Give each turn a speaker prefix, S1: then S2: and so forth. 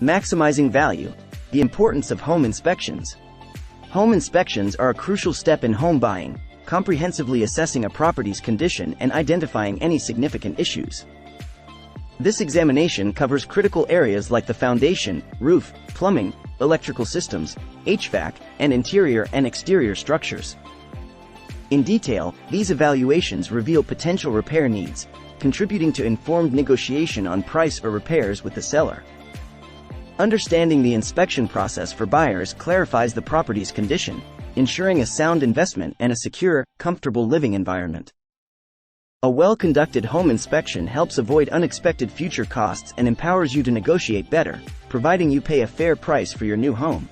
S1: Maximizing value. The importance of home inspections. Home inspections are a crucial step in home buying, comprehensively assessing a property's condition and identifying any significant issues. This examination covers critical areas like the foundation, roof, plumbing, electrical systems, HVAC, and interior and exterior structures. In detail, these evaluations reveal potential repair needs, contributing to informed negotiation on price or repairs with the seller. Understanding the inspection process for buyers clarifies the property's condition, ensuring a sound investment and a secure, comfortable living environment. A well-conducted home inspection helps avoid unexpected future costs and empowers you to negotiate better, providing you pay a fair price for your new home.